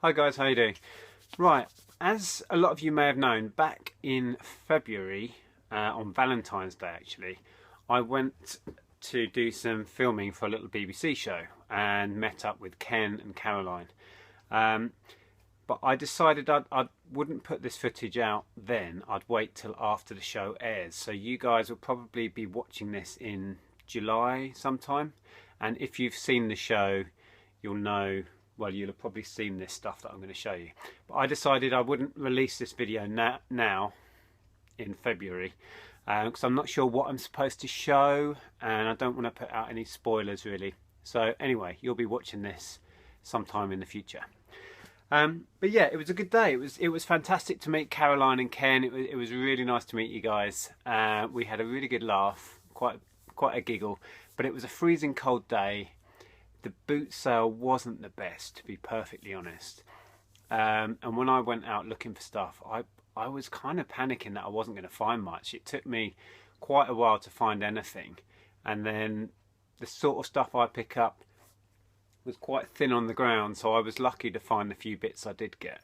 Hi guys, how you doing? Right, as a lot of you may have known, back in February, on Valentine's Day actually, I went to do some filming for a little BBC show and met up with Ken and Caroline. But I decided I wouldn't put this footage out then, I'd wait till after the show airs. So you guys will probably be watching this in July sometime, and if you've seen the show, you'll know, well, you'll have probably seen this stuff that I'm going to show you. But I decided I wouldn't release this video now in February because I'm not sure what I'm supposed to show and I don't want to put out any spoilers really. So anyway, you'll be watching this sometime in the future. But yeah, it was a good day. It was fantastic to meet Caroline and Ken. It was really nice to meet you guys. We had a really good laugh, quite a giggle, but it was a freezing cold day. The boot sale wasn't the best, to be perfectly honest. And when I went out looking for stuff, I was kind of panicking that I wasn't going to find much. It took me quite a while to find anything. And then the sort of stuff I pick up was quite thin on the ground, so I was lucky to find the few bits I did get.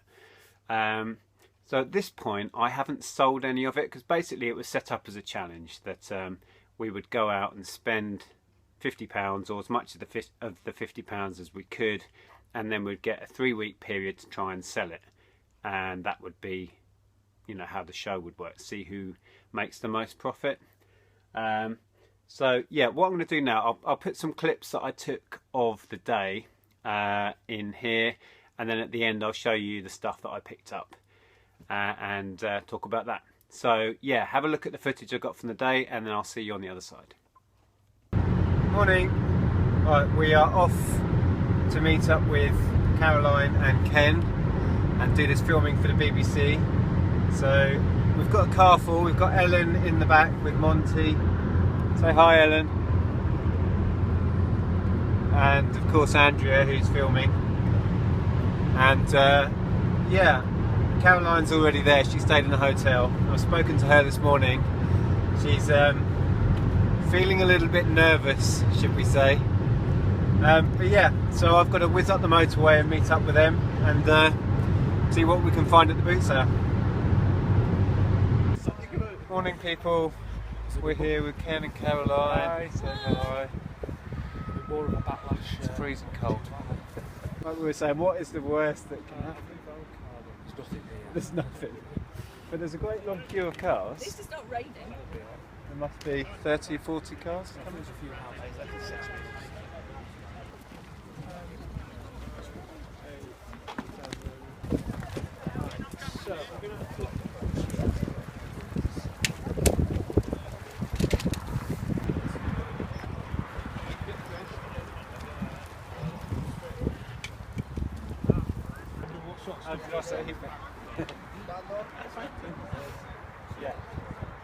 So at this point, I haven't sold any of it, because basically it was set up as a challenge that we would go out and spend £50 or as much of the £50 as we could, and then we'd get a 3-week period to try and sell it, and that would be, you know, how the show would work, see who makes the most profit. So yeah, what I'm going to do now, I'll put some clips that I took of the day in here, and then at the end I'll show you the stuff that I picked up and talk about that. So yeah, have a look at the footage I got from the day, and then I'll see you on the other side. Morning. Right, we are off to meet up with Caroline and Ken and do this filming for the BBC. So we've got a car full. We've got Ellen in the back with Monty. Say hi, Ellen. And of course Andrea, who's filming. And yeah, Caroline's already there. She stayed in a hotel. I've spoken to her this morning. She's feeling a little bit nervous, should we say. But yeah, so I've got to whiz up the motorway and meet up with them and see what we can find at the boot sale. Morning people, we're here with Ken and Caroline. Hi. Say hi. More of a backlash. It's freezing cold. Like we were saying, what is the worst that can happen? There's nothing here. There's nothing. But there's a great long queue of cars. At least it's not raining. There must be 30 or 40 cars. There's a few houses, like 6 minutes. So, we're going to yeah.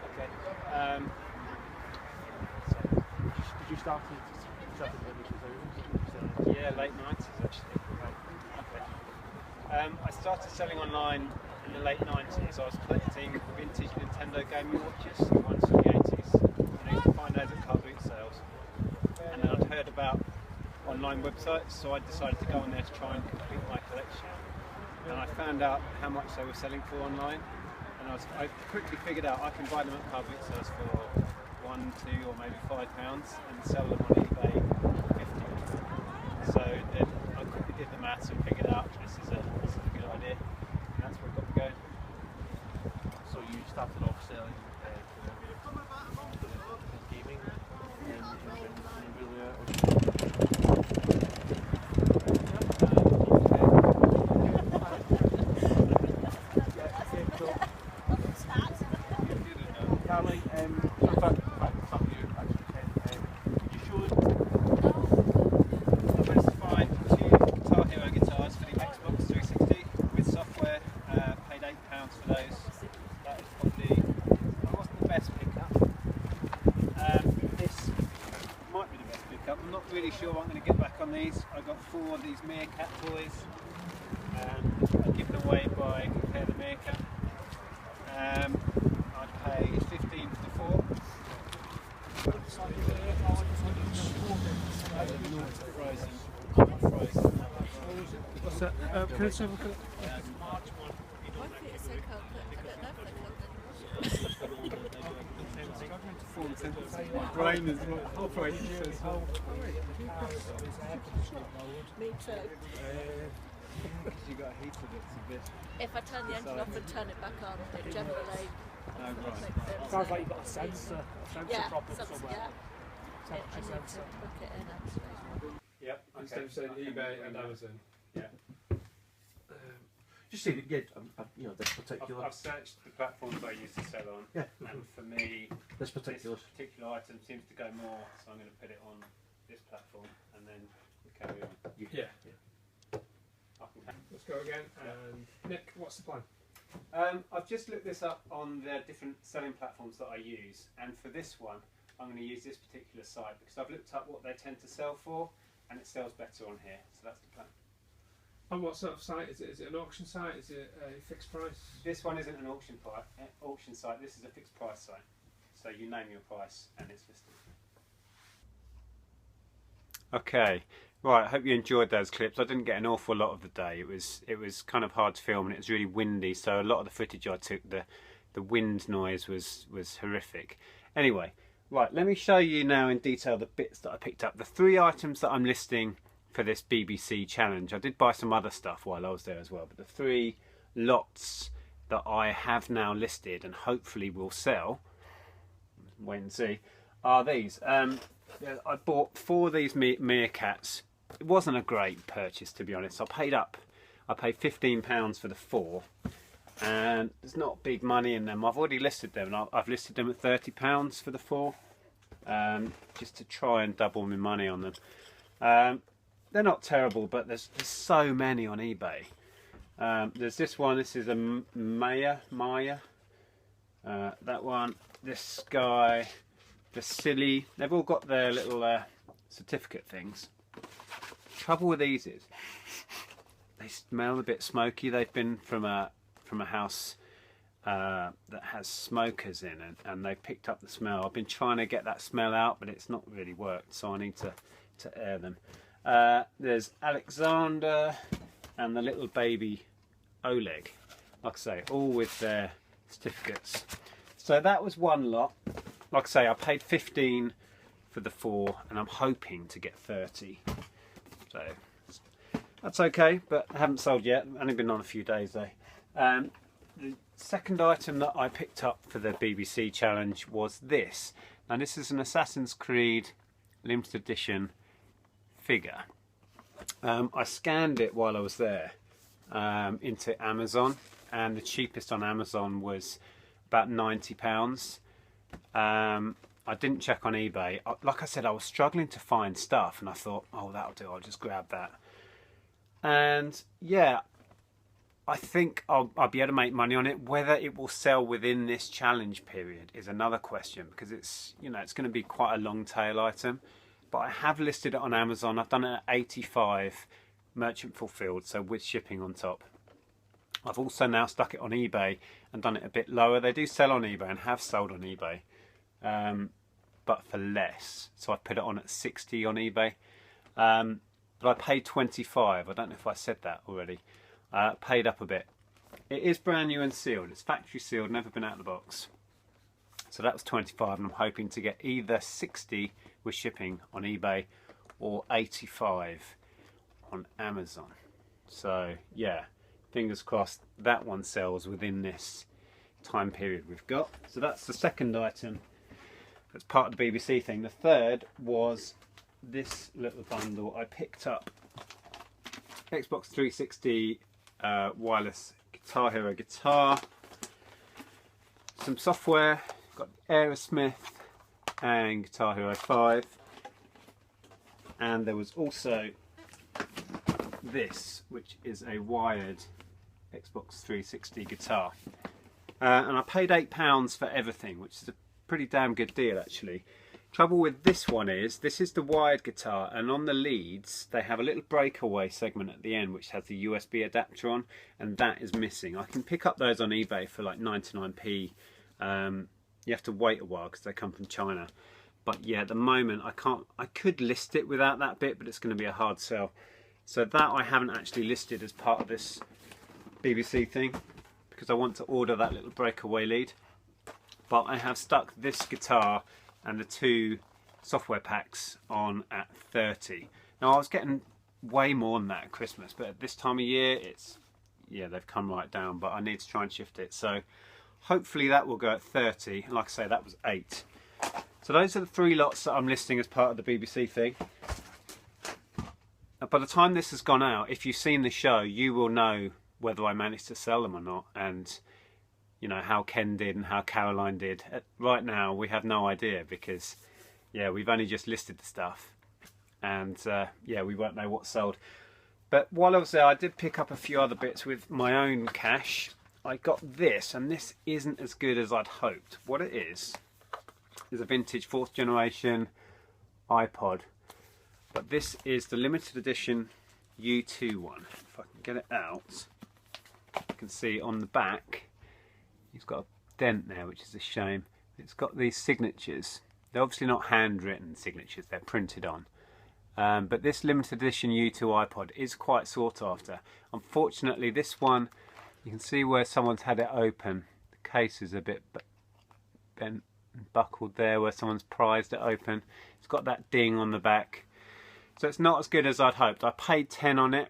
Okay. Did you start it? Yeah, late 90s actually. Okay. I started selling online in the late 90s. I was collecting vintage Nintendo gaming watches, the ones from the 80s. I used to find those at car boot sales. And then I'd heard about online websites, so I decided to go on there to try and complete my collection. And I found out how much they were selling for online, and I quickly figured out I can buy them at car boot sales for £1, £2 or maybe £5 and sell them on eBay for 50. So then I quickly did the maths and figured out this is a good idea, and that's where it got me going. So you started off selling gaming I'm not really sure what I'm going to get back on these. I got 4 of these meerkat toys. I give them away by Compare the Meerkat. I'd pay 15 for the 4. What's that? Can I just have a look? My feet are so cold that I don't know if they're cold anymore. Brain is not operating as well. Me too. Because you got heated, it's a bit. If I turn the engine off and turn it back on, it generally Sounds like you've got a sensor problem something, somewhere. yeah. I need to book it in actually. Yep. Instead of saying eBay and Amazon. Just see, yeah, you know, this particular. I've searched the platforms I used to sell on, Yeah. and for me, This particular. this particular item seems to go more, so I'm going to put it on this platform, and then we carry on. Yeah. I can Let's go again. And Nick, what's the plan? I've just looked this up on the different selling platforms that I use, and for this one, I'm going to use this particular site because I've looked up what they tend to sell for, and it sells better on here. So that's the plan. And what sort of site is it? Is it an auction site? Is it a fixed price? This one isn't an auction site. This is a fixed price site. So you name your price, and it's listed. Okay. Right, I hope you enjoyed those clips. I didn't get an awful lot of the day. It was kind of hard to film, and it was really windy, so a lot of the footage I took, the wind noise was horrific. Anyway, right, let me show you now in detail the bits that I picked up. The 3 items that I'm listing for this BBC challenge. I did buy some other stuff while I was there as well, but the 3 lots that I have now listed and hopefully will sell, wait and see, are these. I bought 4 of these meerkats. It wasn't a great purchase, to be honest. I paid £15 for the 4, and there's not big money in them. I've already listed them, and I've listed them at £30 for the 4, just to try and double my money on them. They're not terrible, but there's so many on eBay. There's this one. This is a Maya. That one. This guy. The silly. They've all got their little certificate things. Trouble with these is they smell a bit smoky. They've been from a house that has smokers in, and they've picked up the smell. I've been trying to get that smell out, but it's not really worked. So I need to air them. There's Alexander and the little baby Oleg, like I say, all with their certificates. So that was one lot. Like I say, I paid 15 for the 4, and I'm hoping to get 30. So that's okay, but I haven't sold yet. I've only been on a few days though. The second item that I picked up for the BBC challenge was this. Now this is an Assassin's Creed limited edition figure. I scanned it while I was there into Amazon, and the cheapest on Amazon was about £90. I didn't check on eBay. Like I said, I was struggling to find stuff, and I thought, oh, that'll do, I'll just grab that. And yeah, I think I'll be able to make money on it. Whether it will sell within this challenge period is another question, because it's, you know, it's going to be quite a long tail item. But I have listed it on Amazon. I've done it at 85 merchant fulfilled, so with shipping on top. I've also now stuck it on eBay and done it a bit lower. They do sell on eBay and have sold on eBay, but for less. So I put it on at 60 on eBay. But I paid 25. I don't know if I said that already. Paid up a bit. It is brand new and sealed. It's factory sealed, never been out of the box. So that was 25, and I'm hoping to get either 60 with shipping on eBay or 85 on Amazon. So yeah, fingers crossed that one sells within this time period we've got. So that's the second item that's part of the BBC thing. The third was this little bundle. I picked up Xbox 360 wireless Guitar Hero guitar, some software, got Aerosmith and Guitar Hero 5, and there was also this, which is a wired Xbox 360 guitar, and I paid £8 for everything, which is a pretty damn good deal actually. Trouble with this one is, this is the wired guitar, and on the leads they have a little breakaway segment at the end which has the USB adapter on, and that is missing. I can pick up those on eBay for like 99p. You have to wait a while because they come from China, but yeah, at the moment I can't. I could list it without that bit, but it's going to be a hard sell. So that I haven't actually listed as part of this BBC thing because I want to order that little breakaway lead. But I have stuck this guitar and the 2 software packs on at 30. Now I was getting way more than that at Christmas, but at this time of year they've come right down, but I need to try and shift it. So hopefully that will go at 30, and like I say, that was 8. So those are the 3 lots that I'm listing as part of the BBC thing. By the time this has gone out, if you've seen the show, you will know whether I managed to sell them or not, and you know how Ken did and how Caroline did. Right now we have no idea because we've only just listed the stuff, and we won't know what's sold. But while I was there, I did pick up a few other bits with my own cash. I got this, and this isn't as good as I'd hoped. What it is a vintage 4th generation iPod, but this is the limited edition U2 one. If I can get it out, you can see on the back it's got a dent there, which is a shame. It's got these signatures. They're obviously not handwritten signatures, they're printed on. But this limited edition U2 iPod is quite sought after. Unfortunately, this one, you can see where someone's had it open. The case is a bit bent and buckled there where someone's prized it open. It's got that ding on the back. So it's not as good as I'd hoped. I paid 10 on it.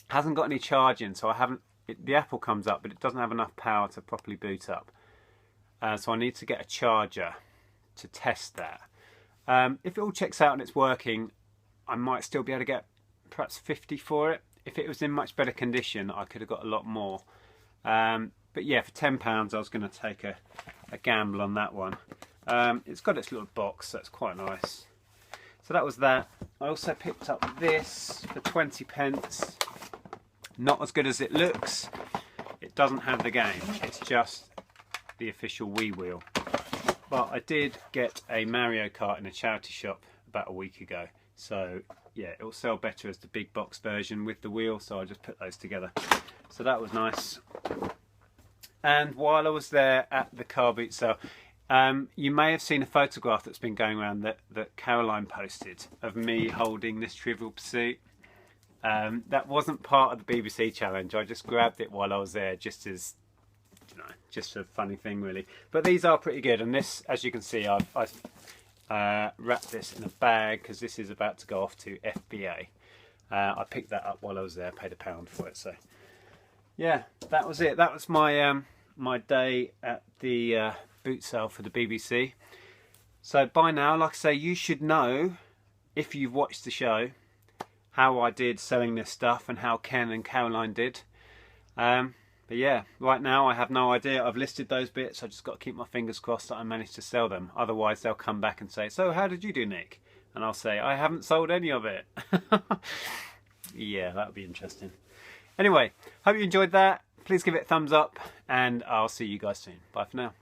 Hasn't got any charging, so I haven't. The Apple comes up, but it doesn't have enough power to properly boot up. So I need to get a charger to test that. If it all checks out and it's working, I might still be able to get perhaps 50 for it. If it was in much better condition, I could have got a lot more. But yeah, for £10 I was going to take a gamble on that one. It's got its little box, so it's quite nice. So that was that. I also picked up this for 20 pence. Not as good as it looks. It doesn't have the game, it's just the official Wii wheel. But I did get a Mario Kart in a charity shop about a week ago. So yeah, it will sell better as the big box version with the wheel, so I just put those together. So that was nice. And while I was there at the car boot sale, you may have seen a photograph that's been going around that Caroline posted of me holding this Trivial Pursuit. That wasn't part of the BBC challenge. I just grabbed it while I was there, just as, you know, just a funny thing really. But these are pretty good, and this, as you can see, I've wrapped this in a bag because this is about to go off to FBA. I picked that up while I was there, paid £1 for it. So yeah, that was it. That was my my day at the boot sale for the BBC. So by now, like I say, you should know, if you've watched the show, how I did selling this stuff and how Ken and Caroline did. But yeah, right now I have no idea. I've listed those bits. I just got to keep my fingers crossed that I managed to sell them. Otherwise they'll come back and say, so how did you do, Nick? And I'll say, I haven't sold any of it. Yeah, that would be interesting. Anyway, hope you enjoyed that. Please give it a thumbs up, and I'll see you guys soon. Bye for now.